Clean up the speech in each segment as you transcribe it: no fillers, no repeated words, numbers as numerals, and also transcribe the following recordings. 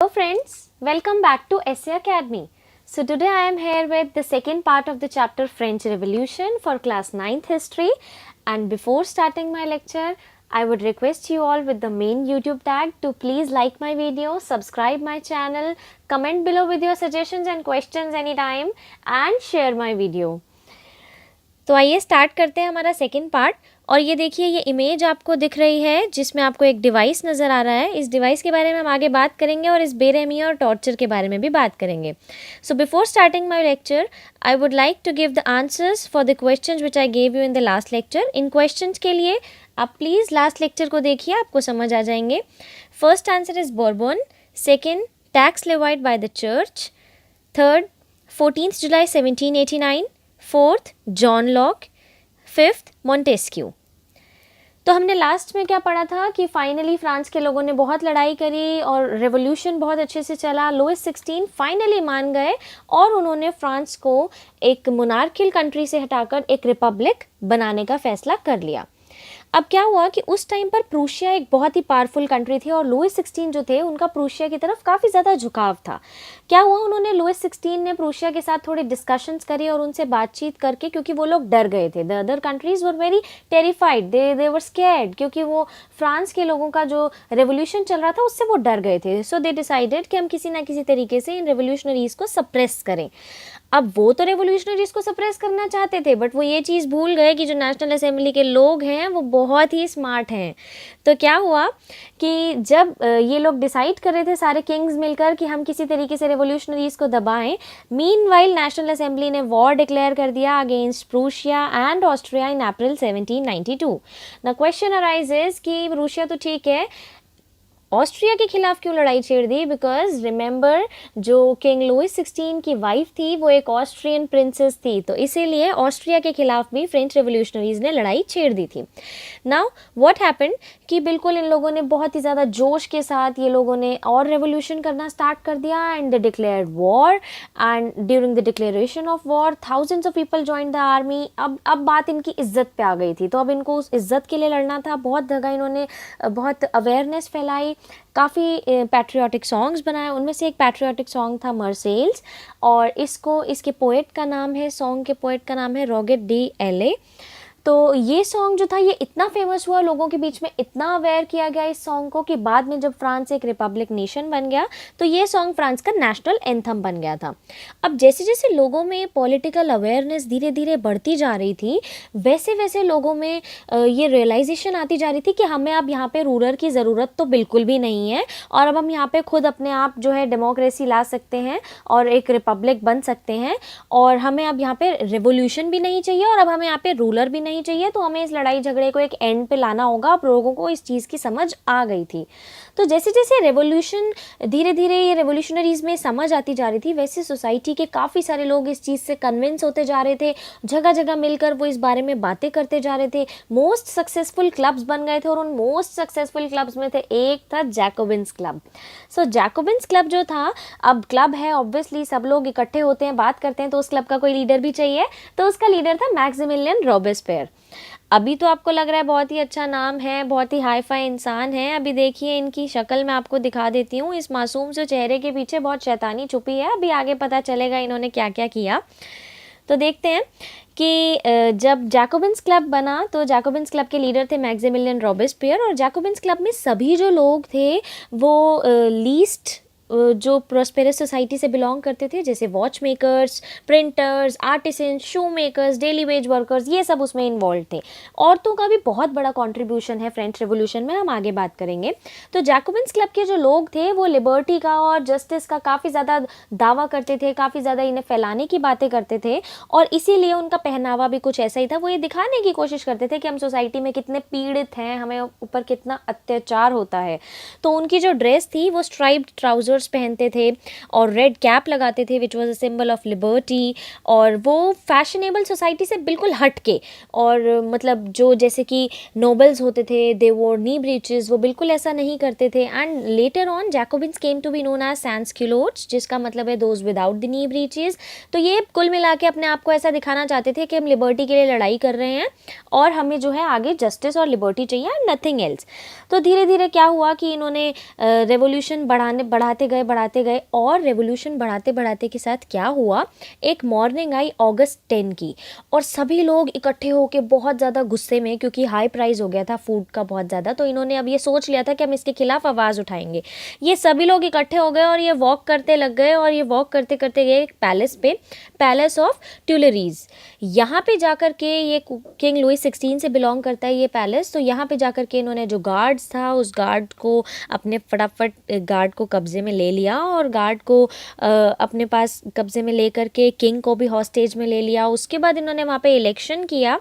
Hello friends, welcome back to SA Academy. So today I am here with the second part of the chapter French Revolution for class 9th history, and before starting my lecture I would request you all with the main YouTube tag to please like my video, subscribe my channel, comment below with your suggestions and questions anytime and share my video. तो आइए start करते हैं हमारा second part. और ये देखिए, ये image आपको दिख रही है जिसमें आपको एक डिवाइस नज़र आ रहा है। इस डिवाइस के बारे में हम आगे बात करेंगे और इस बेरहमी और टॉर्चर के बारे में भी बात करेंगे। So before starting my lecture I would like to give the answers for the questions which I gave you in the last lecture. इन क्वेश्चंस के लिए आप प्लीज़ लास्ट लेक्चर को देखिए, आपको समझ आ जाएंगे। First answer is Bourbon, second tax levied by the church, third 14 July 1789, fourth John Locke, fifth Montesquieu. तो हमने लास्ट में क्या पढ़ा था कि फाइनली फ्रांस के लोगों ने बहुत लड़ाई करी और रेवोल्यूशन बहुत अच्छे से चला। लुइस 16 फाइनली मान गए और उन्होंने फ्रांस को एक मोनार्कियल कंट्री से हटाकर एक रिपब्लिक बनाने का फैसला कर लिया। अब क्या हुआ कि उस टाइम पर प्रूशिया एक बहुत ही पावरफुल कंट्री थी और लुइस 16 जो थे उनका प्रूशिया की तरफ काफ़ी ज़्यादा झुकाव था। क्या हुआ, उन्होंने लुइस 16 ने प्रूशिया के साथ थोड़ी डिस्कशंस करी और उनसे बातचीत करके, क्योंकि वो लोग डर गए थे, the other countries were very terrified, they were scared, क्योंकि वो फ्रांस के लोगों का जो रेवोल्यूशन चल रहा था उससे वो डर गए थे। सो दे डिसाइडेड कि हम किसी ना किसी तरीके से इन रेवोल्यूशनरीज को सप्रेस करें। अब वो तो रेवोल्यूशनरीज को सप्रेस करना चाहते थे, बट वो ये चीज़ भूल गए कि जो नेशनल असेंबली के लोग हैं वो बहुत ही स्मार्ट हैं। तो क्या हुआ कि जब ये लोग डिसाइड कर रहे थे सारे किंग्स मिलकर कि हम किसी तरीके से रेवोल्यूशनरीज को दबाएं, मीनवाइल नेशनल असेंबली ने वॉर डिक्लेयर कर दिया against Prussia and Austria in April 1792। The question arises कि प्रूशिया तो ठीक है, ऑस्ट्रिया के खिलाफ क्यों लड़ाई छेड़ दी? बिकॉज रिमेंबर, जो किंग लुइस 16 की वाइफ थी वो एक ऑस्ट्रियन प्रिंसेस थी, तो इसीलिए ऑस्ट्रिया के खिलाफ भी फ्रेंच रेवोल्यूशनरीज ने लड़ाई छेड़ दी थी। नाउ व्हाट हैपेंड कि बिल्कुल इन लोगों ने बहुत ही ज़्यादा जोश के साथ ये लोगों ने और रेवोल्यूशन करना स्टार्ट कर दिया and they declared war. And during the declaration of war thousands of people join the army. अब बात इनकी इज्जत पे आ गई थी, तो अब इनको उस इज्जत के लिए लड़ना था। बहुत जगह इन्होंने बहुत अवेयरनेस फैलाई, काफ़ी पैट्रियाटिक सॉन्ग्स बनाए। उनमें से एक पैट्रियाटिक सॉन्ग था मर्सेल्स, और इसके पोएट का नाम है, सॉन्ग के पोएट का नाम है रॉगेट डी एले। तो ये सॉन्ग जो था ये इतना फेमस हुआ, लोगों के बीच में इतना अवेयर किया गया इस सॉन्ग को कि बाद में जब फ्रांस एक रिपब्लिक नेशन बन गया तो ये सॉन्ग फ्रांस का नेशनल एंथम बन गया था। अब जैसे जैसे लोगों में पॉलिटिकल अवेयरनेस धीरे धीरे बढ़ती जा रही थी, वैसे वैसे लोगों में ये रियलाइजेशन आती जा रही थी कि हमें अब यहाँ पे रूलर की ज़रूरत तो बिल्कुल भी नहीं है, और अब हम यहाँ पे खुद अपने आप जो है डेमोक्रेसी ला सकते हैं और एक रिपब्लिक बन सकते हैं, और हमें अब यहाँ पे रिवोल्यूशन भी नहीं चाहिए और अब हमें यहाँ पे रूलर भी नहीं चाहिए। तो हमें इस लड़ाई झगड़े को एक एंड पे लाना होगा। अब लोगों को इस चीज़ की समझ आ गई थी। तो जैसे जैसे रेवोल्यूशन धीरे धीरे ये रेवोल्यूशनरीज में समझ आती जा रही थी, वैसे सोसाइटी के काफ़ी सारे लोग इस चीज़ से कन्विंस होते जा रहे थे। जगह जगह मिलकर वो इस बारे में बातें करते जा रहे थे। मोस्ट सक्सेसफुल क्लब्स बन गए थे और उन मोस्ट सक्सेसफुल क्लब्स में थे, एक था जैकोबिन्स क्लब। सो जैकोबिन्स क्लब जो था, अब क्लब है ऑब्वियसली सब लोग इकट्ठे होते हैं, बात करते हैं, तो उस क्लब का कोई लीडर भी चाहिए। तो उसका लीडर था मैक्सिमिलियन रॉबेस्पियर। अभी तो आपको लग रहा है बहुत ही अच्छा नाम है, बहुत ही हाई फाई इंसान है। अभी देखिए इनकी शक्ल मैं आपको दिखा देती हूँ। इस मासूम से चेहरे के पीछे बहुत शैतानी छुपी है। अभी आगे पता चलेगा इन्होंने क्या क्या किया। तो देखते हैं कि जब जैकोबिन्स क्लब बना तो जैकोबिन्स क्लब के लीडर थे मैक्सिमिलियन रॉबेस्पियर, और जैकोबिन्स क्लब में सभी जो लोग थे वो लीस्ट जो प्रोस्पेरस सोसाइटी से बिलोंग करते थे, जैसे वॉच मेकर्स, प्रिंटर्स, आर्टिसंस, शू मेकर्स, डेली वेज वर्कर्स, ये सब उसमें इन्वॉल्व थे। औरतों का भी बहुत बड़ा कंट्रीब्यूशन है फ्रेंच रेवोल्यूशन में, हम आगे बात करेंगे। तो जैकोबिन्स क्लब के जो लोग थे वो लिबर्टी का और जस्टिस का काफ़ी ज़्यादा दावा करते थे, काफ़ी ज़्यादा इन्हें फैलाने की बातें करते थे, और इसीलिए उनका पहनावा भी कुछ ऐसा ही था। वो ये दिखाने की कोशिश करते थे कि हम सोसाइटी में कितने पीड़ित हैं, हमें ऊपर कितना अत्याचार होता है। तो उनकी जो ड्रेस थी वो स्ट्राइप्ड ट्राउजर्स पहनते थे और रेड कैप लगाते थे which was a symbol of liberty, और वो फैशनेबल सोसाइटी से बिल्कुल हट के, और मतलब जो जैसे कि नोबल्स होते थे दे वोर नी ब्रीचेस, वो बिल्कुल ऐसा नहीं करते थे। And later on Jacobins came to be known as sansculottes, जिसका मतलब है those without the knee breeches. तो ये कुल मिला के अपने आप को ऐसा दिखाना चाहते थे कि हम लिबर्टी के लिए लड़ाई कर रहे हैं और हमें जो है आगे जस्टिस और लिबर्टी चाहिए एंड नथिंग एल्स। तो धीरे धीरे क्या हुआ कि इन्होंने रेवोल्यूशन बढ़ाते गए और रेवोल्यूशन बढ़ाते बढ़ाते के साथ क्या हुआ, एक मॉर्निंग आई अगस्त 10 की और सभी लोग इकट्ठे होकर बहुत ज़्यादा गुस्से में, क्योंकि हाई प्राइस हो गया था फूड का बहुत ज़्यादा, तो इन्होंने अब ये सोच लिया था कि हम इसके खिलाफ आवाज़ उठाएंगे। ये सभी लोग इकट्ठे हो गए और ये वॉक करते लग गए और ये वॉक करते करते गए एक पैलेस पे, पैलेस ऑफ ट्यूलरीज। यहाँ पे जाकर के, ये किंग लुइस 16 से बिलोंग करता है ये पैलेस, तो यहाँ पे जाकर के इन्होंने जो गार्ड्स था उस गार्ड को अपने फटाफट गार्ड को कब्जे में ले लिया और गार्ड को अपने पास कब्जे में लेकर के किंग को भी हॉस्टेज में ले लिया। उसके बाद इन्होंने वहाँ पे इलेक्शन किया।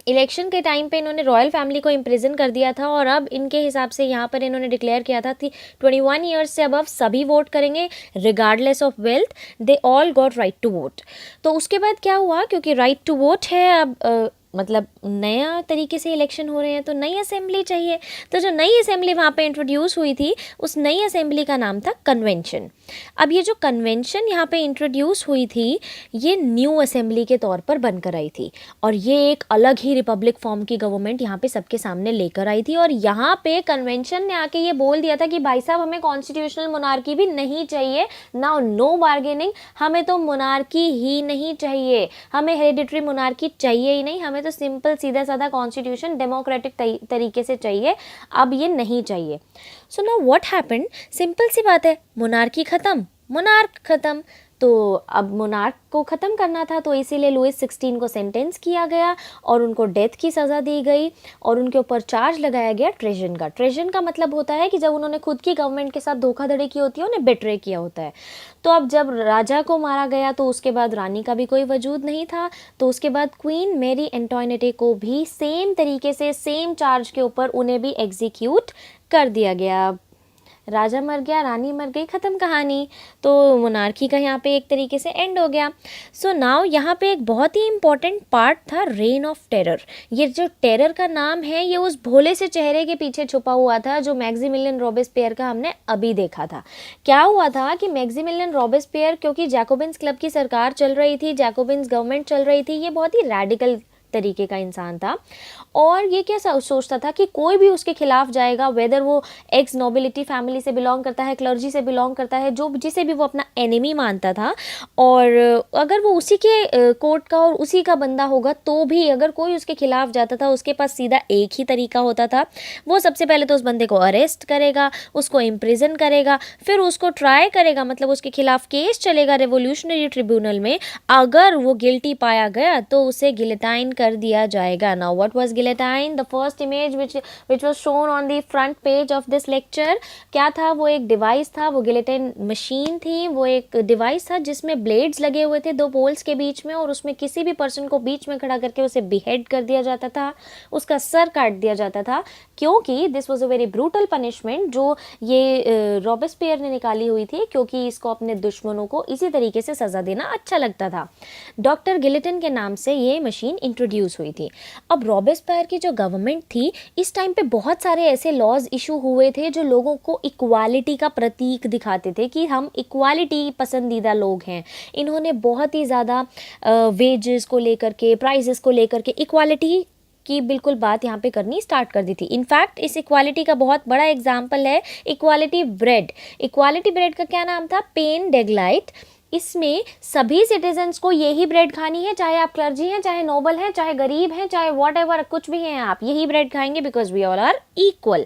इलेक्शन के टाइम पे इन्होंने रॉयल फैमिली को इम्प्रिजन कर दिया था और अब इनके हिसाब से यहाँ पर इन्होंने डिक्लेयर किया था कि 21 ईयर्स से अबव सभी वोट करेंगे regardless of wealth, they all got right to vote. तो उसके बाद क्या हुआ, क्योंकि राइट टू वोट है अब मतलब नया तरीके से इलेक्शन हो रहे हैं तो नई असेंबली चाहिए। तो जो नई असेंबली वहाँ पे इंट्रोड्यूस हुई थी उस नई असेंबली का नाम था कन्वेंशन। अब ये जो कन्वेंशन यहाँ पे इंट्रोड्यूस हुई थी ये न्यू असेंबली के तौर पर बनकर आई थी और ये एक अलग ही रिपब्लिक फॉर्म की गवर्नमेंट यहाँ पे सबके सामने लेकर आई थी। और यहाँ पे कन्वेंशन ने आके ये बोल दिया था कि भाई साहब हमें कॉन्स्टिट्यूशनल मोनार्की भी नहीं चाहिए, नाउ नो बार्गेनिंग, हमें तो मोनार्की ही नहीं चाहिए, हमें हेरिडिटरी मोनार्की चाहिए ही नहीं, हमें तो सिंपल सीधा साधा कॉन्स्टिट्यूशन डेमोक्रेटिक तरीके से चाहिए, अब ये नहीं चाहिए। So now what happened, simple सी बात है, मोनार्की खत्म, मोनार्क खत्म, तो अब मोनार्क को ख़त्म करना था तो इसीलिए लुइस 16 को सेंटेंस किया गया और उनको डेथ की सज़ा दी गई और उनके ऊपर चार्ज लगाया गया ट्रेजन का। ट्रेजन का मतलब होता है कि जब उन्होंने खुद की गवर्नमेंट के साथ धोखाधड़ी की होती है, उन्हें बेट्रे किया होता है। तो अब जब राजा को मारा गया तो उसके बाद रानी का भी कोई वजूद नहीं था, तो उसके बाद क्वीन मेरी एंटोइनेटे को भी सेम तरीके से सेम चार्ज के ऊपर उन्हें भी एग्जीक्यूट कर दिया गया। राजा मर गया, रानी मर गई, ख़त्म कहानी। तो मोनार्की का यहाँ पे एक तरीके से एंड हो गया। सो नाउ यहाँ पे एक बहुत ही इम्पॉर्टेंट पार्ट था रेन ऑफ टेरर। ये जो टेरर का नाम है ये उस भोले से चेहरे के पीछे छुपा हुआ था जो मैक्सिमिलियन रॉबेस्पियर का हमने अभी देखा था। क्या हुआ था कि मैक्सिमिलियन रॉबेस्पियर, क्योंकि जैकोबिन्स क्लब की सरकार चल रही थी, जैकोबिन्स गवर्नमेंट चल रही थी, ये बहुत ही रेडिकल तरीके का इंसान था और ये क्या सोचता था कि कोई भी उसके खिलाफ जाएगा, वेदर वो एक्स नोबिलिटी फैमिली से बिलोंग करता है, क्लर्जी से बिलोंग करता है, जो जिसे भी वो अपना एनिमी मानता था, और अगर वो उसी के कोर्ट का और उसी का बंदा होगा तो भी अगर कोई उसके खिलाफ जाता था उसके पास सीधा एक ही तरीका होता था, वो सबसे पहले तो उस बंदे को अरेस्ट करेगा, उसको इम्प्रिजन करेगा, फिर उसको ट्राई करेगा, मतलब उसके खिलाफ केस चलेगा रेवोल्यूशनरी ट्रिब्यूनल में, अगर वो गिल्टी पाया गया तो उसे गिलेटाइन कर दिया जाएगा। Now what was guillotine? The first image which was shown on the front page of this lecture, क्या था? वो एक डिवाइस था, वो गिलेटाइन मशीन थी, वो एक डिवाइस था जिसमें ब्लेड्स लगे हुए थे दो पोल्स के बीच में और उसमें किसी भी पर्सन को बीच में खड़ा करके उसे बिहेड कर दिया जाता था, उसका सर काट दिया जाता था, क्योंकि this was a very brutal punishment जो ये रॉबेस्पियर ने निकाली हुई थी, क्योंकि इसको अपने दुश्मनों को इसी तरीके से सज़ा देना अच्छा लगता था। डॉक्टर गिलेटिन के नाम से ये मशीन इंट्रोड्यूस हुई थी। अब रॉबेस्पियर की जो गवर्नमेंट थी इस टाइम पे बहुत सारे ऐसे लॉज इशू हुए थे जो लोगों को इक्वालिटी का प्रतीक दिखाते थे कि हम इक्वालिटी पसंदीदा लोग हैं। इन्होंने बहुत ही ज़्यादा वेजेस को लेकर के, प्राइजेस को लेकर के इक्वालिटी की बिल्कुल बात यहाँ पे करनी स्टार्ट कर दी थी। इनफैक्ट इस इक्वालिटी का बहुत बड़ा एग्जाम्पल है इक्वालिटी ब्रेड। इक्वालिटी ब्रेड का क्या नाम था? पेन डेगलाइट। इसमें सभी सिटीजन्स को यही ब्रेड खानी है, चाहे आप क्लर्जी हैं, चाहे नोबल हैं, चाहे गरीब हैं, चाहे वॉट एवर कुछ भी हैं, आप यही ब्रेड खाएंगे because we all are equal.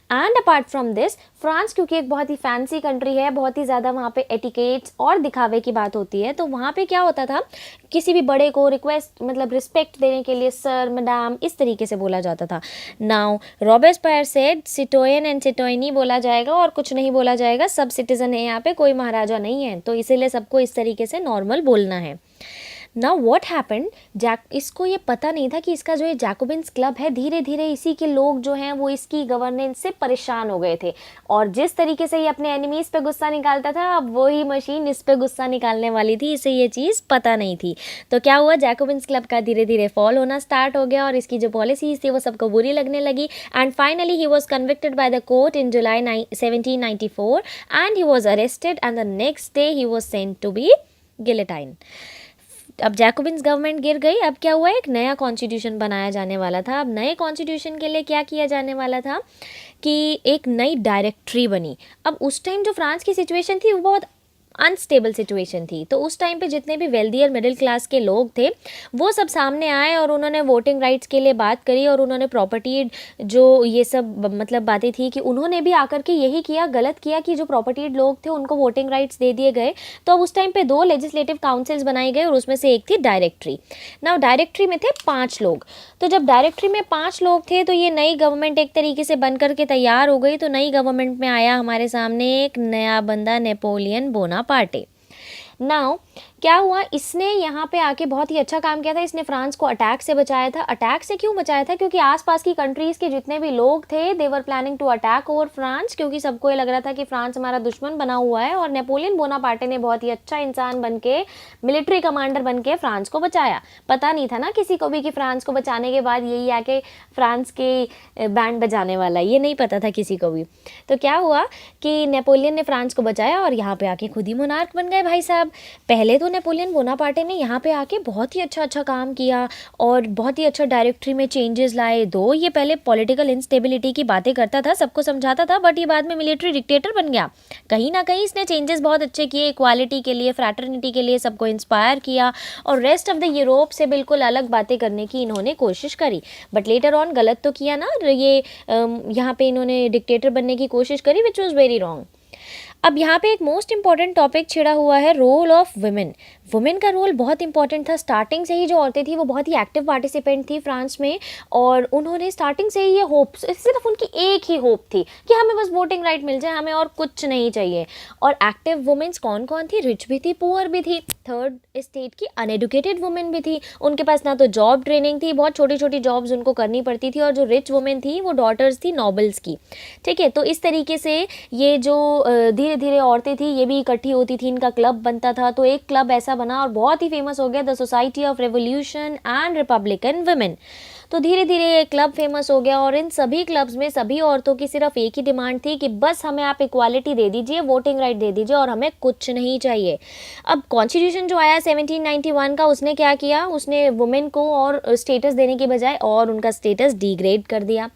And apart from this, France क्योंकि एक बहुत ही फैंसी कंट्री है, बहुत ही ज़्यादा वहाँ पे एटिकेट्स और दिखावे की बात होती है, तो वहाँ पे क्या होता था, किसी भी बड़े को रिक्वेस्ट मतलब रिस्पेक्ट देने के लिए सर, मैडम, इस तरीके से बोला जाता था। नाउ रॉबेस्पियर सेड सिटोयन एंड सिटोयनी बोला जाएगा और कुछ नहीं बोला जाएगा, सब सिटीजन है यहाँ पे, कोई महाराजा नहीं है, तो इसीलिए सबको इस तरीके से नॉर्मल बोलना है। नाउ व्हाट हैपेंड, इसको ये पता नहीं था कि इसका जो ये जैकोबिन्स क्लब है, धीरे धीरे इसी के लोग जो हैं वो इसकी गवर्नेंस से परेशान हो गए थे और जिस तरीके से ये अपने एनिमीज़ पे गुस्सा निकालता था, अब वही मशीन इस पे गुस्सा निकालने वाली थी, इसे ये चीज़ पता नहीं थी। तो क्या हुआ, जैकोबिन्स क्लब का धीरे धीरे फॉल होना स्टार्ट हो गया और इसकी जो पॉलिसीज़ थी वो सबको बुरी लगने लगी and finally he was convicted by the court in July 1794 and he was arrested and the next day he was sent to be guillotine. अब जैकोबिन्स गवर्नमेंट गिर गई, अब क्या हुआ, एक नया कॉन्स्टिट्यूशन बनाया जाने वाला था। अब नए कॉन्स्टिट्यूशन के लिए क्या किया जाने वाला था कि एक नई डायरेक्टरी बनी। अब उस टाइम जो फ्रांस की सिचुएशन थी वो बहुत अनस्टेबल सिचुएशन थी, तो उस टाइम पे जितने भी वेल्दी और मिडिल क्लास के लोग थे वो सब सामने आए और उन्होंने वोटिंग राइट्स के लिए बात करी, और उन्होंने प्रॉपर्टी जो ये सब मतलब बातें थी कि उन्होंने भी आकर के यही किया, गलत किया कि जो प्रॉपर्टीड लोग थे उनको वोटिंग राइट्स दे दिए गए। तो अब उस टाइम पे 2 लेजिस्लेटिव काउंसिल्स बनाई गई और उसमें से एक थी डायरेक्टरी। नाउ डायरेक्टरी में थे 5 लोग। तो जब डायरेक्टरी में 5 लोग थे तो ये नई गवर्नमेंट एक तरीके से बन करके तैयार हो गई। तो नई गवर्नमेंट में आया हमारे सामने एक नया बंदा, नेपोलियन बोनापार्टे। नाउ क्या हुआ, इसने यहाँ पे आके बहुत ही अच्छा काम किया था। इसने फ्रांस को अटैक से बचाया था। अटैक से क्यों बचाया था? क्योंकि आसपास की कंट्रीज़ के जितने भी लोग थे they were planning to attack over France, क्योंकि सबको ये लग रहा था कि फ्रांस हमारा दुश्मन बना हुआ है। और नेपोलियन बोनापार्टे ने बहुत ही अच्छा इंसान बन के, मिलिट्री कमांडर बन के फ्रांस को बचाया। पता नहीं था ना किसी को भी कि फ्रांस को बचाने के बाद यही आके फ्रांस के बैंड बजाने वाला, ये नहीं पता था किसी को भी। तो क्या हुआ कि नेपोलियन ने फ्रांस को बचाया और यहाँ पे आके खुद ही मोनार्क बन गए भाई साहब। पहले तो नेपोलियन बोनापार्टे ने यहाँ पे आके बहुत ही अच्छा काम किया और बहुत ही अच्छा डायरेक्टरी में चेंजेस लाए। दो ये पहले पॉलिटिकल इंस्टेबिलिटी की बातें करता था, सबको समझाता था, बट ये बाद में मिलिट्री डिक्टेटर बन गया। कहीं ना कहीं इसने चेंजेस बहुत अच्छे किए, इक्वालिटी के लिए, फ्रैटर्निटी के लिए, सबको इंस्पायर किया और रेस्ट ऑफ द यूरोप से बिल्कुल अलग बातें करने की इन्होंने कोशिश करी। बट लेटर ऑन गलत तो किया ना, ये यहाँ पे इन्होंने डिक्टेटर बनने की कोशिश करी, विच वॉज वेरी रॉन्ग। अब यहाँ पे एक मोस्ट इंपॉर्टेंट टॉपिक छिड़ा हुआ है, रोल ऑफ वुमेन। वुमेन का रोल बहुत इंपॉर्टेंट था। स्टार्टिंग से ही जो औरतें थी वो बहुत ही एक्टिव पार्टिसिपेंट थी फ्रांस में, और उन्होंने स्टार्टिंग से ही ये होप, सिर्फ उनकी एक ही होप थी कि हमें बस वोटिंग राइट मिल जाए, हमें और कुछ नहीं चाहिए। और एक्टिव वुमेन्स कौन कौन थी? रिच भी थी, पुअर भी थी, थर्ड स्टेट की अनएडुकेटेड वुमेन भी थी। उनके पास ना तो जॉब ट्रेनिंग थी, बहुत छोटी छोटी जॉब्स उनको करनी पड़ती थी। और जो रिच वुमेन थी वो डॉटर्स थी नॉबल्स की। ठीक है, तो इस तरीके से ये जो धीरे धीरे औरतें थी ये भी इकट्ठी होती थी, इनका क्लब बनता था। तो एक क्लब ऐसा बना और बहुत ही फेमस हो गया, the society of revolution and Republican women. तो धीरे धीरे ये क्लब फेमस हो गया और इन सभी क्लब्स में सभी औरतों की सिर्फ एक ही डिमांड थी कि बस हमें आप इक्वालिटी दे दीजिए, वोटिंग राइट दे दीजिए और हमें कुछ नहीं चाहिए। अब कॉन्स्टिट्यूशन जो आया 1791 का, उसने क्या किया, उसने वुमेन को और स्टेटस देने की बजाय और उनका स्टेटस डिग्रेड कर दिया।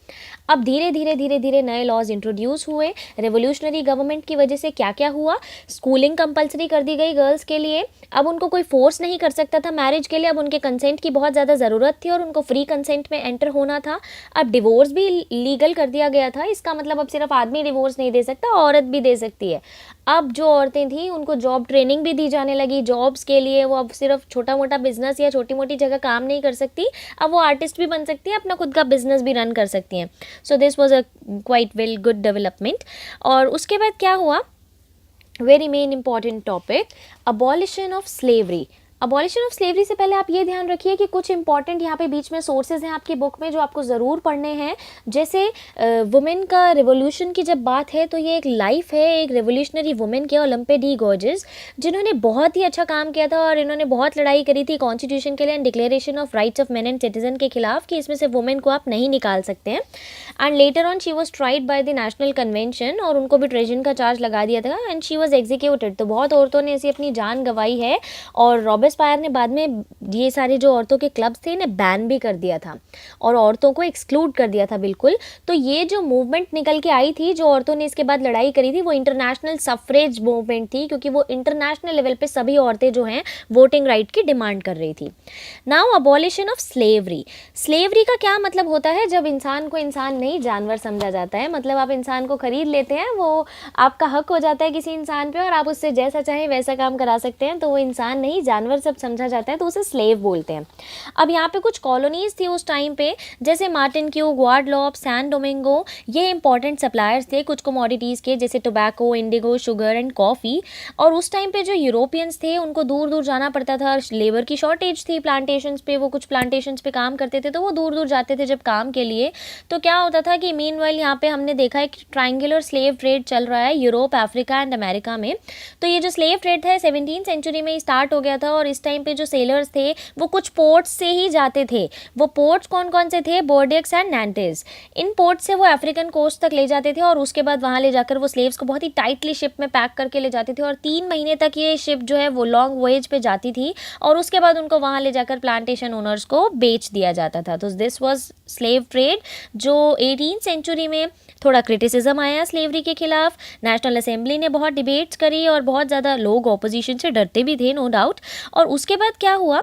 अब धीरे धीरे नए लॉज इंट्रोड्यूस हुए। रेवोल्यूशनरी गवर्नमेंट की वजह से क्या क्या हुआ, स्कूलिंग कंपलसरी कर दी गई गर्ल्स के लिए। अब उनको कोई फोर्स नहीं कर सकता था मैरिज के लिए, अब उनके कंसेंट की बहुत ज़्यादा ज़रूरत थी और उनको फ्री कंसेंट में एंटर होना था। अब डिवोर्स भी लीगल कर दिया गया था। इसका मतलब अब सिर्फ आदमी डिवोर्स नहीं दे सकता, औरत भी दे सकती है। अब जो औरतें थीं उनको जॉब ट्रेनिंग भी दी जाने लगी जॉब्स के लिए। वो अब सिर्फ छोटा मोटा बिजनेस या छोटी मोटी जगह काम नहीं कर सकती, अब वो आर्टिस्ट भी बन सकती है, अपना खुद का बिजनेस भी रन कर सकती हैं। So this was a quite well good development. और उसके बाद क्या हुआ, very main important topic, abolition of slavery. Abolition of slavery से पहले आप ये ध्यान रखिए कि कुछ इंपॉर्टेंट यहाँ पे बीच में सोर्सेज हैं आपकी बुक में जो आपको ज़रूर पढ़ने हैं। जैसे वुमेन का रिवोल्यूशन की जब बात है तो ये एक लाइफ है एक रेवोल्यूशनरी वुमेन के, ओलंपे डी गोर्जेस, जिन्होंने बहुत ही अच्छा काम किया था और इन्होंने बहुत लड़ाई करी थी कॉन्स्टिट्यूशन के लिए and declaration of rights of main and citizen के खिलाफ कि इसमें से वुमेन को आप नहीं निकाल सकते हैं। And later on she was tried by the national convention और उनको भी ट्रेजन का चार्ज लगा दिया था एंड शी वॉज एग्जीक्यूटेड। तो बहुत औरतों ने ऐसी अपनी जान गंवाई है और रॉबेस्पायर ने बाद में ये सारे जो औरतों के क्लब्स थे इन्हें बैन भी कर दिया था और औरतों को एक्सक्लूड कर दिया था बिल्कुल। तो ये जो मूवमेंट निकल के आई थी, जो औरतों ने इसके बाद लड़ाई करी थी, वो इंटरनेशनल सफरेज मूवमेंट थी, क्योंकि वो इंटरनेशनल लेवल पे सभी औरतें जो हैं वोटिंग राइट की डिमांड कर रही थी। Now abolition of slavery. Slavery का क्या मतलब होता है? जब इंसान को इंसान नहीं जानवर समझा जाता है, मतलब आप इंसान को खरीद लेते हैं, वो आपका हक हो जाता है किसी इंसान पे और आप उससे जैसा चाहे वैसा काम करा सकते हैं, तो वो इंसान नहीं जानवर सब समझा जाता है, तो उसे स्लेव बोलते हैं। अब यहाँ पे कुछ कॉलोनीज थी उस टाइम पे, जैसे मार्टिन क्यू, ग्वाडलोप, सैन डोमिंगो, ये इंपॉर्टेंट सप्लायर्स थे कुछ कमोडिटीज़ के, जैसे tobacco, Indigo, sugar and coffee. और उस टाइम पे जो यूरोपियंस थे उनको दूर दूर जाना पड़ता था, लेबर की शॉर्टेज थी प्लांटेशंस पे, वो कुछ प्लांटेशंस पे काम करते थे तो वो दूर दूर जाते थे जब काम के लिए। तो क्या होता था कि मीनवाइल यहाँ पे हमने देखा है कि ट्रायंगुलर स्लेव ट्रेड चल रहा है यूरोप, अफ्रीका एंड अमेरिका में। तो ये जो स्लेव ट्रेड था 17th सेंचुरी में ही स्टार्ट हो गया था और इस टाइम पे जो सेलर्स थे वो कुछ पोर्ट्स से ही जाते थे। वो पोर्ट्स कौन कौन से थे? Bordeaux and Nantes. इन पोर्ट से वो अफ्रीकन कोस्ट तक ले जाते थे और उसके बाद वहाँ ले जाकर वो स्लेव्स को बहुत ही टाइटली शिप में पैक करके ले जाते थे और 3 महीने तक ये शिप जो है वो लॉन्ग वॉयज पे जाती थी और उसके बाद उनको वहाँ ले जाकर प्लांटेशन ओनर्स को बेच दिया जाता था। तो दिस वाज स्लेव ट्रेड, जो 18th सेंचुरी में थोड़ा क्रिटिसिज्म आया स्लेवरी के खिलाफ। नेशनल असेंबली ने बहुत डिबेट्स करी और बहुत ज़्यादा लोग ऑपोजिशन से डरते भी थे, नो डाउट। और उसके बाद क्या हुआ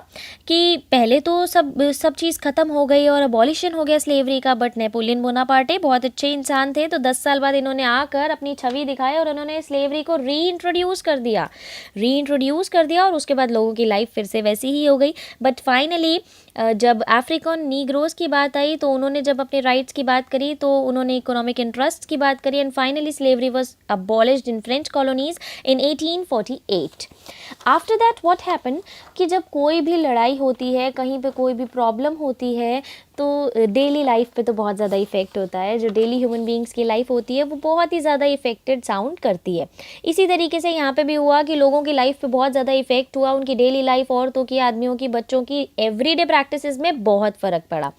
कि पहले तो सब चीज़ ख़त्म हो गई और अबॉलिशन हो गया स्लेवरी का, बट नेपोलियन बोनापार्टे बहुत अच्छे इंसान थे, तो 10 साल बाद इन्होंने आकर अपनी छवि दिखाई और उन्होंने स्लेवरी को रीइंट्रोड्यूस कर दिया और उसके बाद लोगों की लाइफ फिर से वैसी ही हो गई। बट फाइनली जब अफ्रीकन नीग्रोस की बात आई तो उन्होंने जब अपने राइट्स की बात करी तो उन्होंने इकोनॉमिक इंटरेस्ट की बात करी and finally slavery was abolished in French colonies in 1848। After that what happen कि जब कोई भी लड़ाई होती है, कहीं पे कोई भी प्रॉब्लम होती है, तो डेली लाइफ पे तो बहुत ज़्यादा इफ़ेक्ट होता है। जो डेली ह्यूमन बीइंग्स की लाइफ होती है वो बहुत ही ज़्यादा इफ़ेक्टेड साउंड करती है। इसी तरीके से यहाँ पे भी हुआ कि लोगों की लाइफ पे बहुत ज़्यादा इफ़ेक्ट हुआ, उनकी डेली लाइफ, औरतों की, आदमियों की, बच्चों की एवरीडे प्रैक्टिसेस में बहुत फ़र्क पड़ा।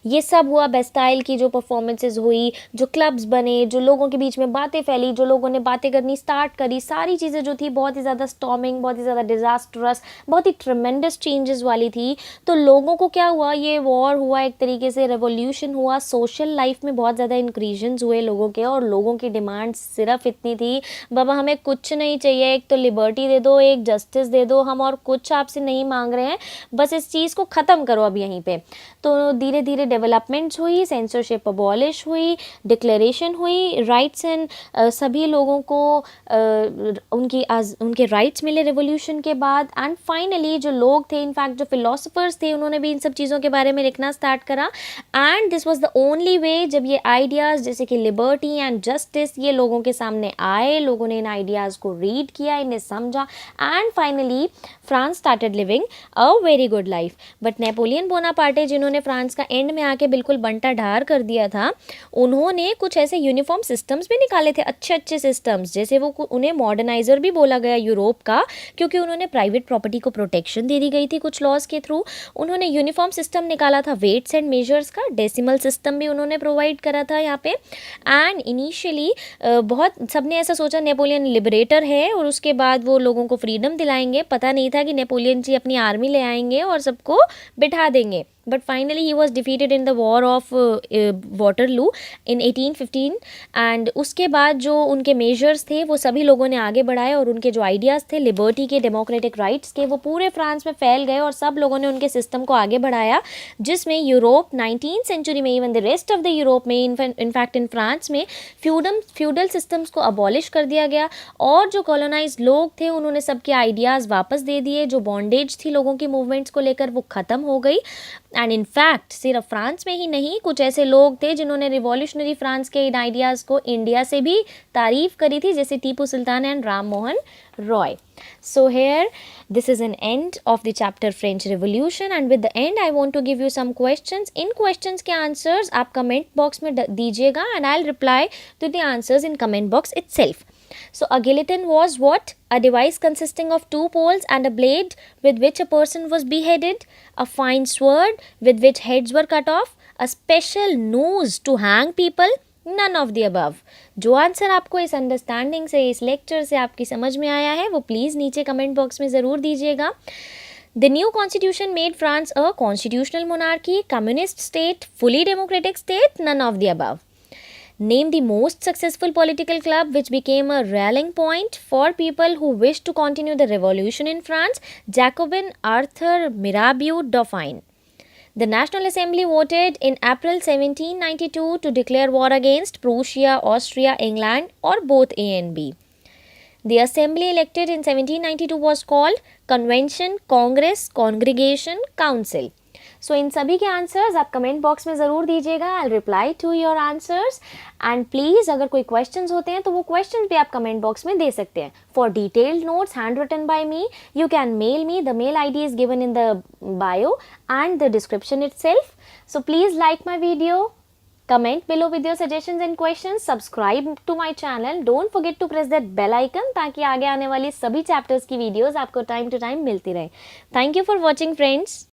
ये सब हुआ बेस्टाइल की जो परफॉर्मेंसेज हुई, जो क्लब्स बने, जो लोगों के बीच में बातें फैली, जो लोगों ने बातें करनी स्टार्ट करी, सारी चीज़ें जो थी बहुत ही ज़्यादा स्टॉर्मिंग, बहुत ही ज़्यादा डिजास्टरस, बहुत ही ट्रेमेंडस चेंजेस वाली थी। तो लोगों को क्या हुआ, ये वॉर हुआ, एक तरीके से रेवोल्यूशन हुआ, सोशल लाइफ में बहुत ज़्यादा इंक्रीजन्स हुए लोगों के, और लोगों की डिमांड सिर्फ इतनी थी, बाबा हमें कुछ नहीं चाहिए, एक तो लिबर्टी दे दो, एक जस्टिस दे दो, हम और कुछ आपसे नहीं मांग रहे हैं, बस इस चीज़ को ख़त्म करो अब यहीं पे। तो धीरे धीरे डेवलपमेंट्स हुई, सेंसरशिप अबॉलिश हुई, डिक्लेरेशन हुई, राइट्स एंड सभी लोगों को उनके राइट्स मिले रेवोल्यूशन के बाद। एंड फाइनली जो लोग थे, इनफैक्ट जो फिलोसफर्स थे, उन्होंने भी इन सब चीज़ों के बारे में लिखना स्टार्ट करा। And this was the only way, जब ये आइडियाज़ जैसे कि लिबर्टी एंड जस्टिस ये लोगों के सामने आए, लोगों ने इन आइडियाज़ को रीड किया, इन्हें समझा, and finally France started living a very good life. But Napoleon Bonaparte, जिन्होंने फ्रांस का एंड में आके बिल्कुल बंटा ढार कर दिया था, उन्होंने कुछ ऐसे यूनिफॉर्म सिस्टम्स भी निकाले थे, अच्छे अच्छे सिस्टम्स, जैसे वो उन्हें मॉडर्नाइजर भी बोला गया यूरोप का, क्योंकि उन्होंने प्राइवेट प्रॉपर्टी को प्रोटेक्शन दे दी गई थी कुछ लॉज के थ्रू। उन्होंने यूनिफॉर्म सिस्टम निकाला था वेट्स एंड मेजर्स का, डेसिमल सिस्टम भी उन्होंने प्रोवाइड करा था यहाँ पे। एंड इनिशियली बहुत सबने ऐसा सोचा नेपोलियन लिबरेटर है और उसके बाद वो लोगों को फ्रीडम दिलाएंगे, पता नहीं था कि नेपोलियन जी अपनी आर्मी ले आएंगे और सबको बिठा देंगे। But finally he was defeated in the war of Waterloo in 1815। And उसके बाद जो उनके मेजर्स थे वो सभी लोगों ने आगे बढ़ाए और उनके जो आइडियाज़ थे लिबर्टी के, डेमोक्रेटिक राइट्स के, वो पूरे फ्रांस में फैल गए और सब लोगों ने उनके सिस्टम को आगे बढ़ाया, जिसमें यूरोप 19th सेंचुरी में, even the rest of the Europe में, इनफैक्ट इन फ्रांस में फ्यूडल सिस्टम्स को अबॉलिश कर दिया गया और जो कॉलोनाइज लोग थे उन्होंने सबके आइडियाज़ वापस दे दिए। जो बॉन्डेज थी लोगों की मूवमेंट्स को लेकर वो ख़त्म हो गई। एंड इनफैक्ट सिर्फ फ्रांस में ही नहीं, कुछ ऐसे लोग थे जिन्होंने रिवॉल्यूशनरी फ्रांस के इन आइडियाज़ को इंडिया से भी तारीफ करी थी, जैसे Tipu Sultan and Ram Mohan Roy. So here this is an end of the chapter French Revolution, and with the end I want to give you some questions. In questions के answers आप comment box में दीजिएगा and I'll reply to the answers in comment box itself. So a guillotine was what? A device consisting of two poles and a blade with which a person was beheaded, a fine sword with which heads were cut off, a special noose to hang people. None of the above. जो answer आपको इस understanding से, इस lecture से आपकी समझ में आया है वो प्लीज़ नीचे कमेंट बॉक्स में ज़रूर दीजिएगा. The new constitution made France a constitutional monarchy, communist state, fully democratic state, none of the above. Name the most successful political club which became a rallying point for people who wished to continue the revolution in France. Jacobin, Arthur, Mirabeau, Dauphin. The National Assembly voted in April 1792 to declare war against Prussia, Austria, England, or both A and B. The assembly elected in 1792 was called Convention, Congress, Congregation, Council. So इन सभी के answers आप comment box में ज़रूर दीजिएगा. I reply to your answers and please अगर कोई questions होते हैं तो वो क्वेश्चंस भी आप कमेंट बॉक्स में दे सकते हैं. For detailed notes handwritten by me you can mail me. The mail ID is given in the bio and the description itself. So please like my video, Comment below with your suggestions and questions. Subscribe to my channel. Don't forget to press that bell icon ताकि आगे आने वाली सभी chapters की videos आपको time to time मिलती रहे. Thank you for watching friends.